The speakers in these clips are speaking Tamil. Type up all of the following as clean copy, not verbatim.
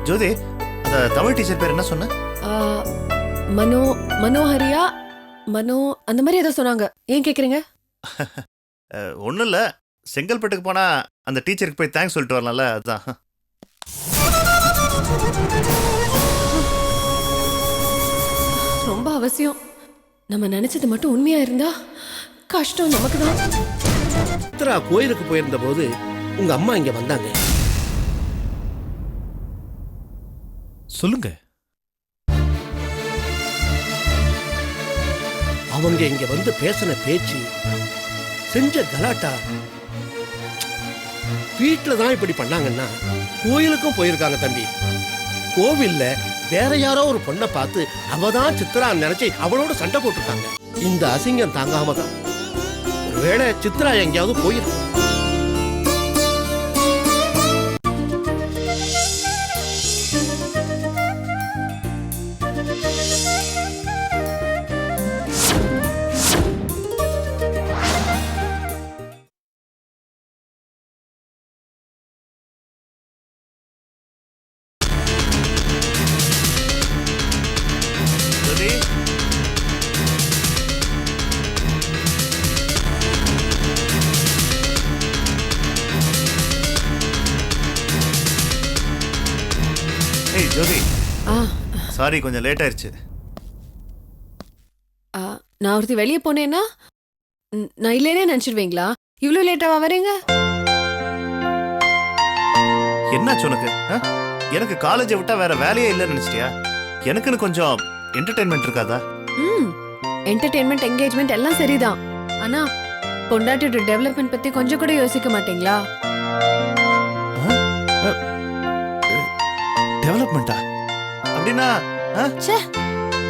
ஜோதி, அந்த தமிழ் டீச்சர் பேர் என்ன சொன்ன? மனோ, மனோஹரியா, மனோ அந்த மாதிரி ஏதோ சொன்னாங்க. ஏன் கேக்குறீங்க? ஒன்றும் இல்லை, செங்கல்பட்டுக்கு போனா அந்த டீச்சருக்கு போய் தேங்க்ஸ் சொல்லிட்டு வரலாம்ல, அதுதான். ரொம்ப அவசியம். நம்ம நினைச்சது மட்டும் உண்மையா இருந்தா கஷ்டம் நமக்கு தான். சித்ரா கோயிலுக்கு போயிருந்த போது உங்க அம்மா இங்க வந்தாங்க. சொல்லுங்க. அவங்க இங்க வந்து பேசின பேச்சு, செஞ்ச கலாட்டா, வீட்டுல தான் இப்படி பண்ணாங்கன்னா கோயிலுக்கும் போயிருக்காங்க தம்பி. கோவில்ல வேற யாரோ ஒரு பொண்ணை பார்த்து அவதான் சித்ரா நினைச்சு அவளோட சண்டை போட்டுருக்காங்க. இந்த அசிங்கம் தாங்காம தான் ஒருவேளை சித்ரா எங்கேயாவது போயிருக்கு. ஏய் ஜோதி, சாரி கொஞ்சம் லேட் ஆயிருச்சு. நான் ஒருத்தி வெளியே போனேன்னா நான் இல்லைன்னே நினைச்சிடுவீங்களா? இவ்வளவு லேட்டாவா வரீங்க? என்னாச்சு உனக்கு? எனக்கு காலேஜை விட்டா வேற வேலையே இல்லைன்னு நினைச்சிட்டியா? எனக்குன்னு கொஞ்சம் என்டர்டைன்மெண்ட் இருக்காதா? என்டர்டைன்மெண்ட், என்கேஜ்மெண்ட் எல்லாம் சரிதான். ஆனா பொண்டாட்டியோட டெவலப்மெண்ட் பத்தி கொஞ்சம் கூட யோசிக்க மாட்டீங்களா? டெவலப்மெண்டா? அப்படின்னா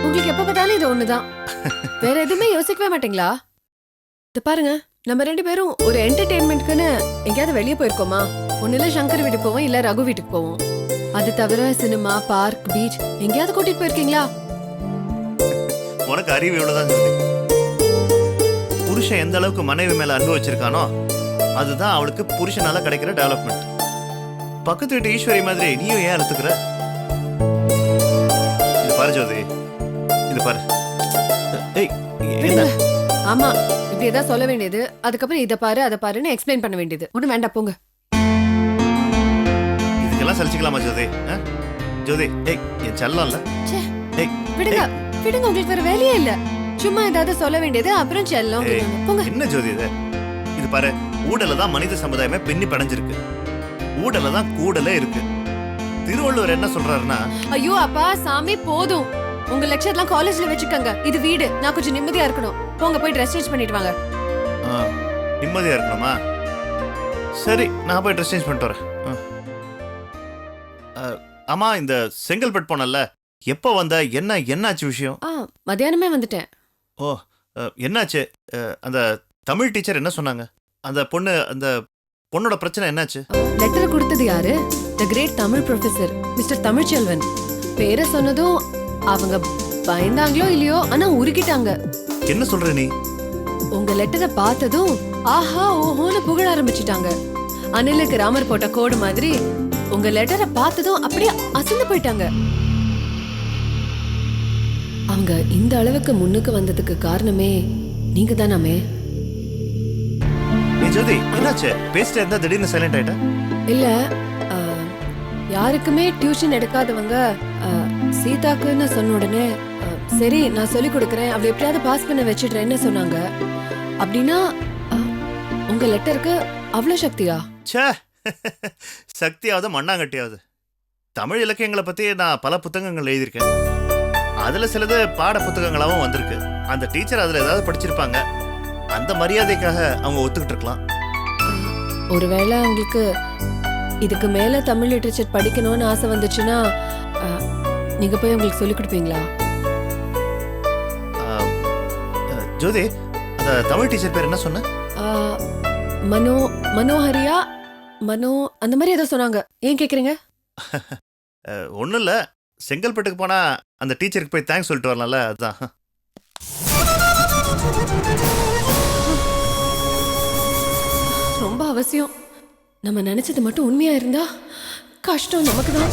உங்களுக்கு எப்ப பார்த்தாலும் இது ஒண்ணுதான். வேற எதுவுமே யோசிக்கவே மாட்டீங்களா? இது பாருங்க, நம்ம ரெண்டு பேரும் ஒரு என்டர்டைன்மெண்ட்க்குன்னு எங்கேயாவது வெளியே போயிருக்கோமா? ஒண்ணுல சங்கர் வீட்டுக்கு போவோம், இல்ல ரகு வீட்டுக்கு போவோம். அது தவிர சினிமா, பார்க், பீச் எங்கேயாவது கூட்டிட்டு போயிருக்கீங்களா? உனக்கு அறிவு இவ்வளவுதான் ஜோதி. புருஷன் எந்த அளவுக்கு மனைவி மேல அன்பு வச்சிருக்கானோ அதுதான் அவளுக்கு புருஷனால கிடைக்கிற டெவலப்மெண்ட். பக்கத்து வீட்டு ஈஸ்வரி மாதிரி நீயும் ஏன் அழுத்துக்கிற? இது பாரு ஜோதி, இது பாரு. ஆமா, இப்படி ஏதாவது சொல்ல வேண்டியது, அதுக்கப்புறம் இதை பாரு அதை பாருன்னு எக்ஸ்பிளைன் பண்ண வேண்டியது. ஒன்றும் வேண்டாம், போங்க. இதுக்கெல்லாம் சலிச்சுக்கலாமா ஜோதி? ஜோதி, என் செல்லம் இல்ல. விடுங்க விடுங்க, உங்களுக்கு வேற வேலையே இல்ல. சும்மா ஏதாவது சொல்ல வேண்டியது, அப்புறம் செல்லம். போங்க. என்ன ஜோதி இது? இது பாரு, ஊடல தான் மனித சமுதாயமே பின்னி படைஞ்சிருக்கு. ஊடல தான் கூடலே இருக்கு. திருவள்ளுவர் என்ன சொல்றாருன்னா, ஐயோ அப்பா சாமி போதும். உங்க லெக்சர் எல்லாம் காலேஜ்ல வச்சுக்கங்க. இது வீடு, நான் கொஞ்சம் நிம்மதியா இருக்கணும். போங்க, போய் ட்ரெஸ் சேஞ்ச் பண்ணிட்டு வாங்க. நிம்மதியா இருக்கணுமா? சரி, நான் போய் ட்ரெஸ் சேஞ்ச் பண்ணிட்டு வரேன். ஆமா, இந்த செங்கல்பட்டு போனல, எப்போ வந்த? என்னாச்சு விஷயம்? மத்தியானமே வந்துட்டேன். ஓ, என்னாச்சு? அந்த தமிழ் டீச்சர் என்ன சொன்னாங்க? அந்த பொண்ணோட பிரச்சனை என்னாச்சு? லெட்டர் கொடுத்தது யாரு? The great Tamil professor mister Tamilselvan. பேரை சொன்னதும் அவங்க பயந்தாங்களோ இல்லையோ, ஆனா உருகிட்டாங்க. என்ன சொல்ற நீ? உங்க லெட்டரை பார்த்ததும் ஆஹா ஓஹோன்னு புகழ ஆரம்பிச்சிட்டாங்க. அனிலுக்கு ராமர் போட்ட கோடு மாதிரி உங்க லெட்டரை பார்த்ததும் அப்படியே அசந்து போயிட்டாங்க. அவங்க இந்த அளவுக்கு முன்னுக்கு வந்ததுக்கு காரணமே நீங்க தானாமே. ஜோதி, என்னாச்சு? பேசிட்டே இருந்தா திடீர்னு சைலண்ட் ஆயிட்ட? இல்ல, யாருக்குமே டியூஷன் எடுக்காதவங்க சீதாக்குன்னு சொன்ன உடனே சரி நான் சொல்லி கொடுக்கறேன், அவளை எப்படியாவது பாஸ் பண்ண வச்சிடுறேன்னு சொன்னாங்க. அப்படின்னா உங்க லெட்டருக்கு அவ்வளவு சக்தியா? சக்தியாவது மண்ணாங்கட்டியாவது. தமிழ் இலக்கியங்களை பத்தி நான் பல புத்தகங்கள் எழுதியிருக்கேன். அதுல சிலது பாட புத்தகங்களாவும் வந்திருக்கு. அந்த டீச்சர் அதுல ஏதாவது படிச்சிருப்பாங்க. அந்த மரியாதைக்காக அவங்க ஒத்துக்கிட்டு இருக்கலாம். ஒருவேளை உங்களுக்கு இதுக்கு மேல தமிழ் லிட்டரேச்சர் படிக்கணும்னு ஆசை வந்துச்சுன்னா நீங்க போய் உங்களுக்கு சொல்லிக் கொடுப்பீங்களா? ஜோதி, அந்த தமிழ் டீச்சர் பேர் என்ன சொன்ன? மனோ, மனோஹரியா, மனோ அந்த மாதிரி ஏதோ சொன்னாங்க. ஏன் கேக்குறீங்க? ஒன்றும் இல்லை, செங்கல்பட்டுக்கு போனா அந்த டீச்சருக்கு போய் தேங்க்ஸ் சொல்லிட்டு வரலாம்ல, அதுதான். ரொம்ப அவசியம். நம்ம நினைச்சது மட்டும் உண்மையா இருந்தா கஷ்டம் நமக்கு தான்.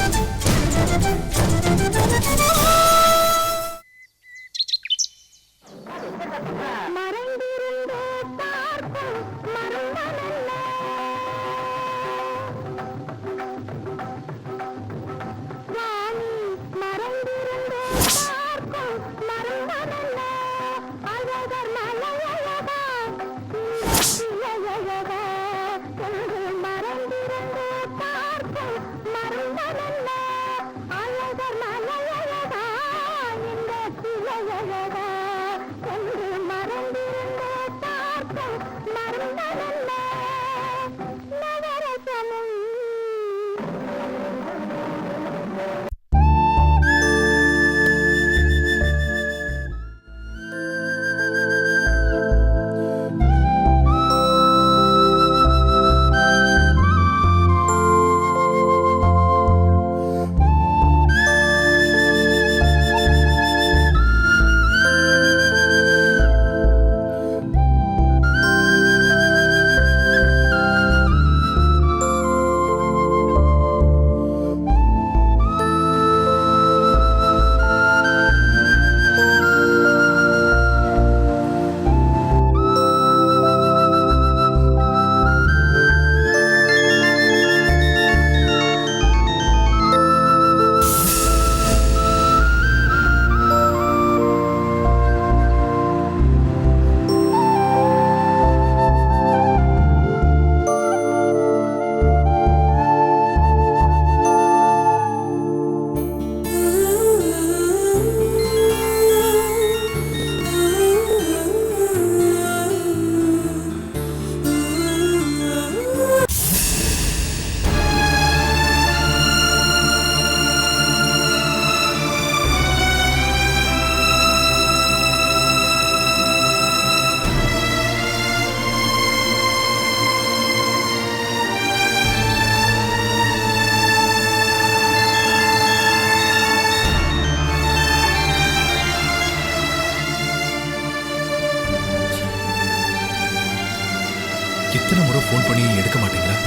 ஃபோன் பண்ணி எடுக்க மாட்டேங்கிறா.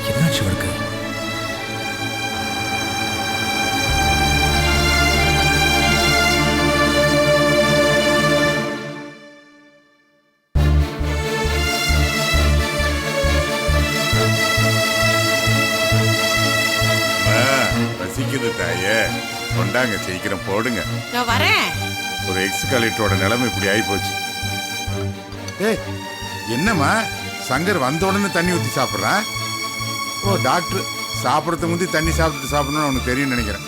என்னாச்சு அவளுக்கு? பசிக்குது தாயே, கொண்டாங்க சீக்கிரம் போடுங்க. நான் வரேன். ஒரு எக்ஸ் கலெக்டரோட நிலைமை இப்படி ஆகி போச்சு. ஏய் என்னம்மா சங்கர் வந்த உடனே தண்ணி ஊற்றி சாப்பிட்றான்? ஓ டாக்டர் சாப்பிட்றதுக்கு முந்தி தண்ணி சாப்பிடணும்னு உனக்கு தெரியும் நினைக்கிறேன்.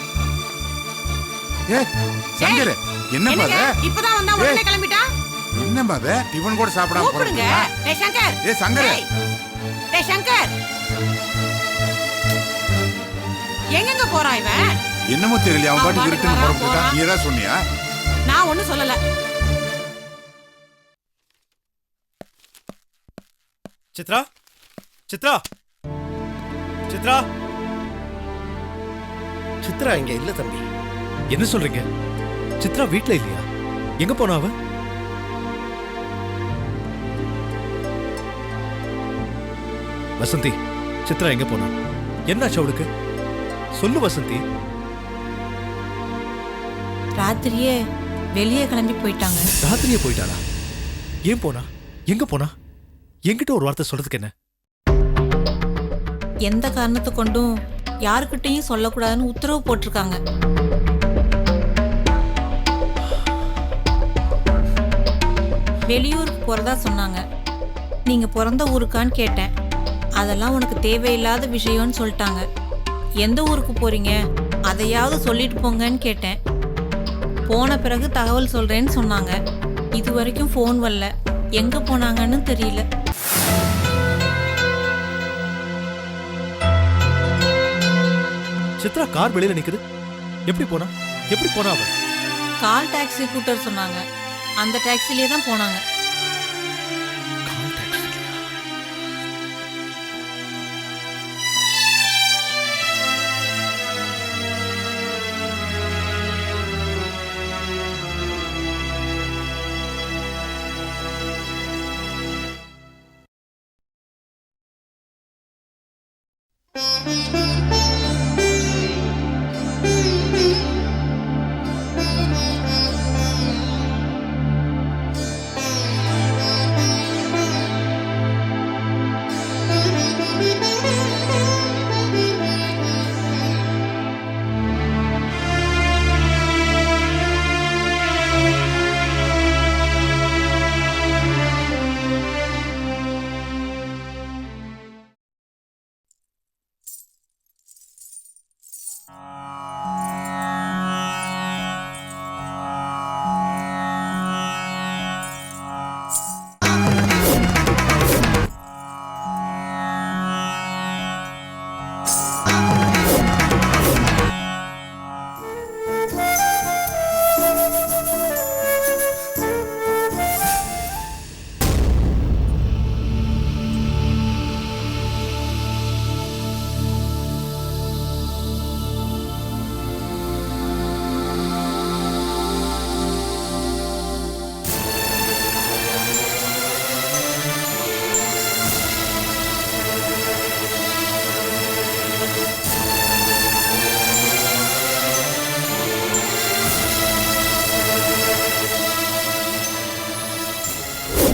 ஏ சங்கர் என்னம்மா என்னங்க? இப்பதான் வந்தா உடனே கிளம்பிட்டான். என்னம்மா அது டிஃபன் கூட சாப்பிடாம கூப்பிடுங்க. போறீங்க? டேய் சங்கர். ஏ சங்கர், டேய் சங்கர். எங்கங்க போறான் இவன்? என்னமோ தெரியல, அவன் பாட்டுக்கு பாட்டுக்கு இருக்குன்னு வரான், புறப்பட்டுட்டான். போறான். நீ ஏதாவது சொன்னியா? நான் ஒண்ணும் சொல்லல. சித்ரா, சித்ரா, சித்ரா. சித்ரா இங்க இல்ல தம்பி. என்ன சொல்றீங்க? சித்ரா வீட்ல இல்லையா? எங்க போனா அவ? வசந்தி, சித்ரா எங்க போனா? என்னாச்சு அவளுக்கு? சொல்லு வசந்தி. ராத்திரியே வெளியே கிளம்பி போயிட்டாங்க. ராத்திரியே போயிட்டாளா? ஏன் போனா? எங்க போனா? என்கிட்ட ஒரு வார்த்தை சொல்றதுக்கு என்ன? எந்த காரணத்தை கொண்டும் யாருக்கிட்டையும் சொல்லக்கூடாதுன்னு உத்தரவு போட்டிருக்காங்க. வெளியூருக்கு போறதா சொன்னாங்க. நீங்க பிறந்த ஊருக்கான்னு கேட்டேன். அதெல்லாம் உனக்கு தேவையில்லாத விஷயம்னு சொல்லிட்டாங்க. எந்த ஊருக்கு போறீங்க அதையாவது சொல்லிட்டு போங்கன்னு கேட்டேன். போன பிறகு தகவல் சொல்றேன்னு சொன்னாங்க. இது வரைக்கும் ஃபோன் வரல. எங்க போனாங்கன்னு தெரியல. சித்ரா கார் வெளியில நிக்குது. எப்படி போனா? எப்படி போனா அவ? கால் டாக்ஸி கூட்டர் சொன்னாங்க. அந்த டாக்ஸிலேயே தான் போனாங்க. Call taxi.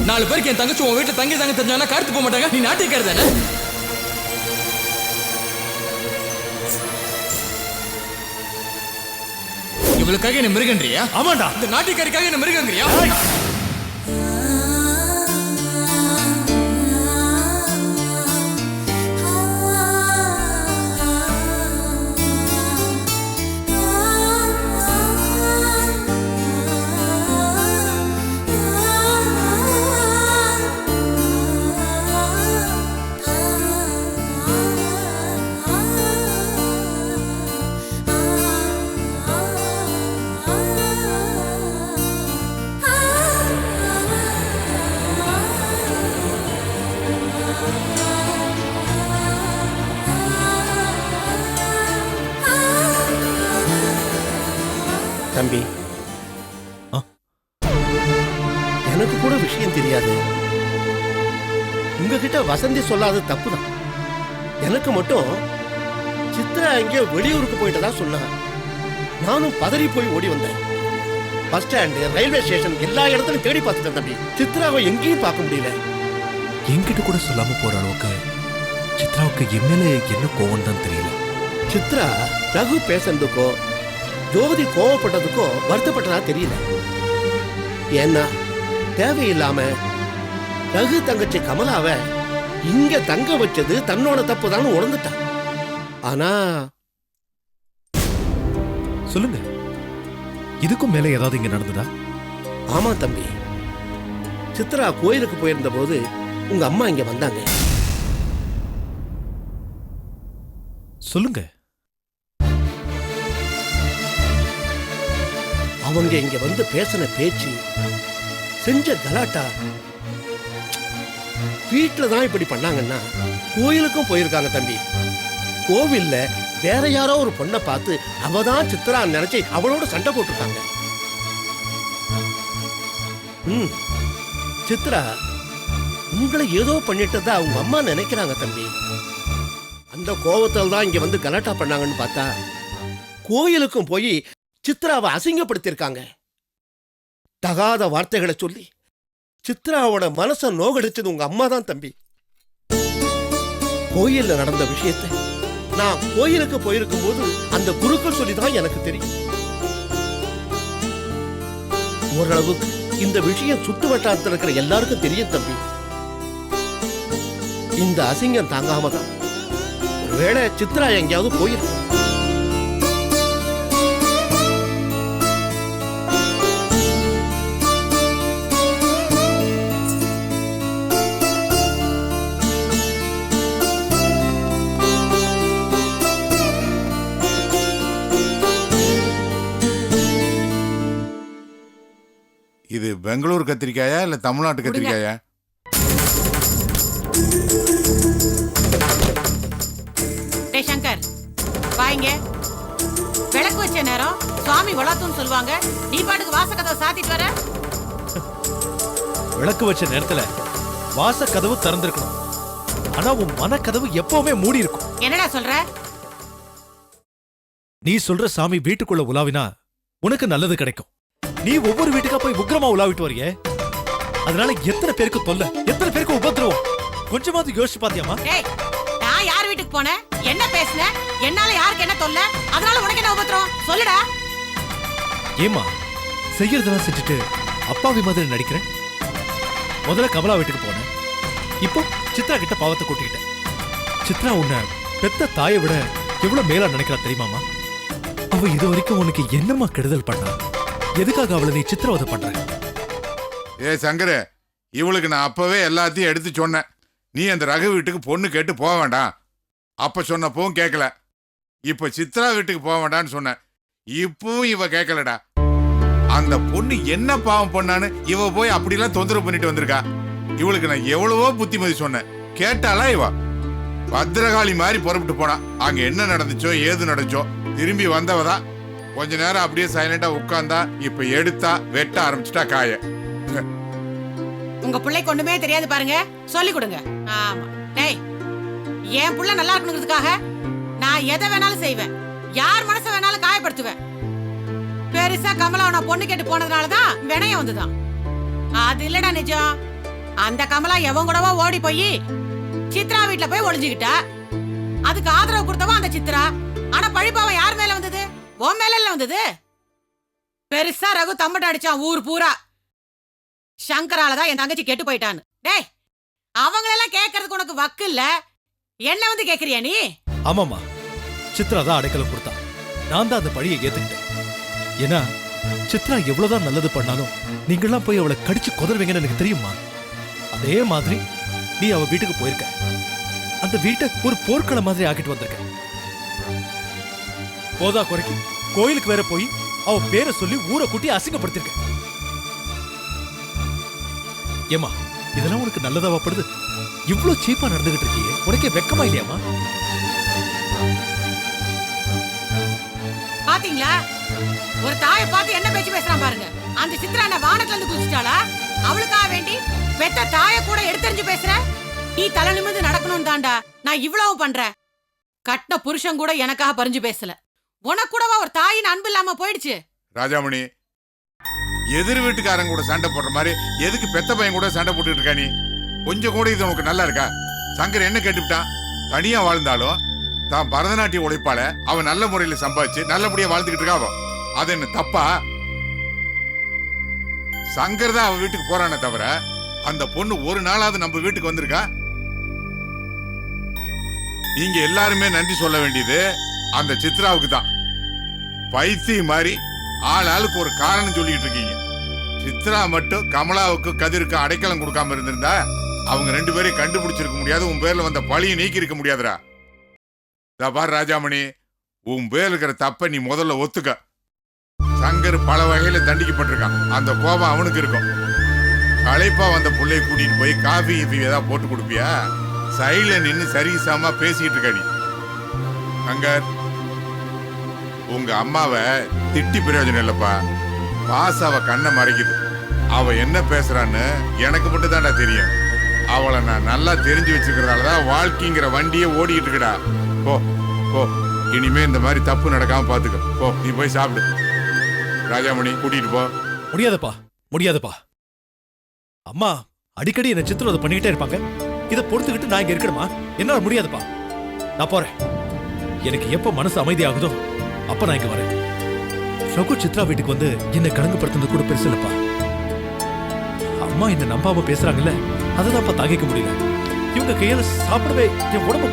நாலு பேருக்கு என் தங்கச்சி உன் வீட்டுல தங்கி தாங்க தெரிஞ்சாங்கன்னா கார்த்து போக மாட்டாங்க. நீ நாட்டிக்காரு தானே? இவளுக்காக என்ன மிருகன்றியா? ஆமாண்டா. இந்த நாட்டிக்காரிக்காக என்ன மிருகங்கிறியா? தம்பி, எனக்கு கூட விஷயம் தெரியாது. உங்ககிட்ட வசந்தி சொல்லாத தப்புதான். எனக்கு மட்டும் சித்ரா எங்கேயோ வெளியூருக்கு போயிட்டதா சொன்னாங்க. நானும் பதறி போய் ஓடி வந்தேன். பஸ் ஸ்டாண்டு, ரயில்வே ஸ்டேஷன் எல்லா இடத்துலயும் தேடி பார்த்துட்டேன் தம்பி. சித்ராவை எங்கேயும் பார்க்க முடியல. என்கிட்ட கூட சொல்லாம போற அளவுக்கு சித்ராவுக்கு எம்எல்ஏ என்ன கோவம் தான் தெரியல. சித்ரா ரகு பேசுறதுக்கோ ஜோதி கோவப்பட்டதுக்கோ வருத்தப்பட்டதா தெரியல. ஏன்னா தேவையில்லாம ரகு தங்கச்சி கமலாவை இங்க தங்க வச்சது தன்னோட தப்பு தான் உணர்ந்துட்டான். ஆனா சொல்லுங்க, இதுக்கும் மேல ஏதாவது இங்க நடந்ததா? ஆமா தம்பி, சித்ரா கோயிலுக்கு போயிருந்த போது உங்க அம்மா இங்க வந்தாங்க. சொல்லுங்க. அவங்க இங்க வந்து பேசின பேச்சு, செஞ்ச கலாட்டா, வீட்டுல தான் இப்படி பண்ணாங்கன்னா கோயிலுக்கும் போயிருக்காங்க தம்பி. கோவில்ல வேற யாரோ ஒரு பொண்ணை பார்த்து அவதான் சித்ரா நினைச்சு அவளோட சண்டை போட்டிருக்காங்க. சித்ரா உங்களை ஏதோ பண்ணிட்டதா அவங்க அம்மா நினைக்கிறாங்க தம்பி. அந்த கோபத்தில் தான் இங்க வந்து கலாட்டா பண்ணாங்கன்னு பார்த்தா கோயிலுக்கும் போய் சித்ராவை அசிங்கப்படுத்திருக்காங்க. தகாத வார்த்தைகளை சொல்லி சித்ராவோட மனசை நோகடிச்சது உங்க அம்மா தான் தம்பி. கோயில்ல நடந்த விஷயத்தை நான் கோயிலுக்கு போயிருக்கும் போது அந்த குருக்கள் சொல்லிதான் எனக்கு தெரியும். ஓரளவுக்கு இந்த விஷயம் சுத்து வட்டாரத்தில் இருக்கிற எல்லாருக்கும் தெரியும் தம்பி. இந்த அசிங்கம் தாங்காம தான் ஒருவேளை சித்ரா எங்கேயாவது போயிருக்கும். இது பெங்களூர் கத்திரிக்காயா இல்ல தமிழ்நாட்டு கத்திரிக்காயா? டேய் சங்கர், வாங்க. விளக்கு வச்ச நேரம் சுவாமி வளர்த்துன்னு சொல்லுவாங்க. நீ பாட்டுக்கு வாசக்கதவை சாத்திட்டு வர. விளக்கு வச்ச நேரத்துல வாச கதவு திறந்திருக்கணும். ஆனா உன் மனக்கதவு எப்பவுமே மூடி இருக்கும். என்னடா சொல்ற? நீ சொல்ற சாமி வீட்டுக்குள்ள உலாவினா உனக்கு நல்லது கிடைக்கும். நீ ஒவ்வொரு வீட்டுக்கா போய் உக்கிரமா உலாவிட்டு வரியே, அதனால எத்தனை பேருக்கு தொல்லை, எத்தனை பேருக்கு உபத்திரவம். கொஞ்சமாவது யோசிச்சு பாத்தியாமா? டேய், நான் யார் வீட்டுக்கு போனேன், என்ன பேசினேன், என்னால யாருக்கு என்ன தொல்லை, அதனால உனக்கு என்ன உபத்திரம் சொல்லுடா. ஏமா செய்யறதெல்லாம் செஞ்சுட்டு அப்பாவி மாதிரி நடிக்கிறேன்? முதல்ல கமலா வீட்டுக்கு போனேன், இப்போ சித்ரா கிட்ட பாவத்தை கூட்டிக்கிட்டேன். சித்ரா உன்னை பெத்த தாயை விட எவ்வளவு மேலா நினைக்கிறா தெரியுமாமா? அவ இது வரைக்கும் உனக்கு என்னமா கெடுதல் பண்ணா? எதுக்காக அவளை நீ சித்திரவதை பண்ற? ஏ சங்கரு, இவளுக்கு நான் அப்பவே எல்லாத்தையும் எடுத்து சொன்னேன். நீ அந்த ரகு வீட்டுக்கு பொண்ணு கேட்டு போக வேண்டாம். அப்ப சொன்னப்பவும் கேட்கல. இப்ப சித்ரா வீட்டுக்கு போக வேண்டான்னு சொன்ன. இப்பவும் இவ கேட்கலடா. அந்த பொண்ணு என்ன பாவம் பண்ணான்னு இவ போய் அப்படிலாம் தொந்தரவு பண்ணிட்டு வந்திருக்கா. இவளுக்கு நான் எவ்வளவோ புத்திமதி சொன்னேன், கேட்டாளா? இவ பத்திரகாளி மாதிரி புறப்பட்டு போனா. அங்க என்ன நடந்துச்சோ ஏது நடந்துச்சோ திரும்பி வந்தவதான். கொஞ்ச நேரம் அப்படியே சைலண்டா உட்கார்ந்தா, இப்ப எடுத்தா வெட்ட ஆரம்பிச்சுட்டா காய. உங்க பிள்ளைக்கு ஒண்ணுமே தெரியாது பாருங்க, சொல்லி கொடுங்க. ஆமா, டேய், என் புள்ள நல்லா இருக்கணுங்கிறதுக்காக நான் எதை வேணாலும் செய்வேன், யார் மனசை வேணாலும் காயப்படுத்துவேன். பெருசா கமலா நான் பொண்ணு கேட்டு போனதுனாலதான் வினயம் வந்துதான். அது இல்லடா நிஜம். அந்த கமலா எவன் கூடவா ஓடி போய் சித்ரா வீட்டுல போய் ஒளிஞ்சுக்கிட்டா. அதுக்கு ஆதரவு கொடுத்தவன் அந்த சித்ரா. ஆனா பழிப்பாவன் யார் மேல வந்தது? உன் மேல வந்தது. பெருசா ரகு தம்பட்ட அடிச்சான் ஊர் பூரா. சங்கராலதான் என் தங்கச்சி கெட்டு போயிட்டான்னு. டேய், அவங்களெல்லாம் கேட்கறதுக்கு உனக்கு வக்கு இல்ல, என்ன வந்து கேக்குறியா நீ? ஆமாமா, சித்ரா தான் அடைக்கலம் கொடுத்தா. நான் தான் அந்த பழியை ஏத்துக்கிட்டேன். ஏன்னா சித்ரா எவ்வளவுதான் நல்லது பண்ணாலும் நீங்கெல்லாம் போய் அவளை கடிச்சு கொதறுவீங்கன்னு எனக்கு தெரியுமா? அதே மாதிரி நீ அவ வீட்டுக்கு போயிருக்க. அந்த வீட்டை ஒரு போர்க்களம் மாதிரி ஆக்கிட்டு வந்திருக்க. போதா குறைக்கு கோயிலுக்கு வேற போய் அவ பேரை சொல்லி ஊரை கூட்டி அசிங்கப்படுத்திருக்க. ஏமா, இதெல்லாம் உனக்கு நல்லதாவா படுது? இவ்வளவு சீப்பா நடந்துகிட்டு இருக்கியே, உனக்கே வெக்கமா இல்லையாமா? பாத்தீங்களா, ஒரு தாயை பார்த்து என்ன பேச்சு பேசுறான் பாருங்க. அந்த சித்ரா என்ன வானத்துல இருந்து குதிச்சிட்டாளா? அவளுக்காக வேண்டி பெத்த தாயை கூட எடுத்தறிஞ்சு பேசுற. நீ தலை நிமிர்ந்து நடக்கணும் தாண்டா நான் இவ்வளவு பண்றேன். கட்டின புருஷன் கூட எனக்காக பறிஞ்சு பேசல. உனக்கு கூடவா ஒரு தாயின் அன்பு இல்லாம போயிடுச்சு? ராஜாமணி, எதிர் வீட்டுக்காரங்க கூட சண்டை போடுற மாதிரி எதுக்கு பெத்த பையன் கூட சண்டை போட்டுட்டு இருக்கா நீ? கொஞ்சம் கூட இது உனக்கு நல்லா இருக்கா? சங்கர் என்ன கேட்டுவிட்டான்? தனியா வாழ்ந்தாலும் தான் பரதநாட்டிய உழைப்பால அவன் நல்ல முறையில சம்பாதிச்சு நல்லபடியா வாழ்ந்துகிட்டு இருக்கா. அவன் அது என்ன தப்பா? சங்கர் தான் அவன் வீட்டுக்கு போறானே தவிர அந்த பொண்ணு ஒரு நாளாவது நம்ம வீட்டுக்கு வந்திருக்கா? நீங்க எல்லாருமே நன்றி சொல்ல வேண்டியது அந்த சித்ராவுக்கு தான். பைத்தியம் மாதிரி ஆள் ஆளுக்கு ஒரு காரணம் சொல்லிட்டு இருக்கீங்க. சித்ரா மட்டும் கமலாவுக்கு கதிருக்கு அடைக்கலம் கொடுக்காம இருந்திருந்தா அவங்க 2 பேரையும் கண்டுபிடிச்சிருக்க முடியாது. உன் பேர்ல வந்த பழியை நீக்கி இருக்க முடியாதுடா. பாரு ராஜாமணி, உன் பேர்ல இருக்கிற தப்ப நீ முதல்ல ஒத்துக்க. சங்கர் பல வகையில தண்டிக்கப்பட்டிருக்கான். அந்த கோபம் அவனுக்கு இருக்கும். களைப்பா வந்த புள்ளைய கூட்டிட்டு போய் காஃபி ஏதாவது போட்டு கொடுப்பியா? சைட்ல நின்னு சரிசமா பேசிட்டு இருக்க நீ. சங்கர், உங்க அம்மாவை திட்டி பிரயோஜனம் இல்லப்பா. பாசாவ கண்ணை மறைக்குது. அவ என்ன பேசுறான்னு எனக்கு மட்டும் தான்டா தெரியும். அவளை நான் நல்லா தெரிஞ்சு வச்சுக்கிறதாலதான் வாழ்க்கைங்கிற வண்டியே ஓடிட்டு இருக்கடா. போ போ, இனிமே இந்த மாதிரி தப்பு நடக்காம பாத்துக்க. போ, நீ போய் சாப்பிடு. ராஜாமணி, கூட்டிட்டு போ. முடியாதுப்பா, முடியாதுப்பா. அம்மா அடிக்கடி என்ன சித்திரவதை பண்ணிக்கிட்டே இருப்பாங்க. இதை பொறுத்துக்கிட்டு நான் இங்க இருக்கணுமா? என்னால முடியாதுப்பா. நான் போறேன். எனக்கு எப்ப மனசு அமைதியாகுதோ அப்ப நான் இங்க வரேன். ரகு சித்ரா வீட்டுக்கு வந்து என்னை கலங்குப்படுத்துறது கூட பெருசு இல்லப்பா. அம்மா என்ன நம்பாம பேசுறாங்கல்ல, அதுதான்ப்பா தாங்கிக்க முடியல. இவங்க கையால சாப்பிடவே என் உடம்பு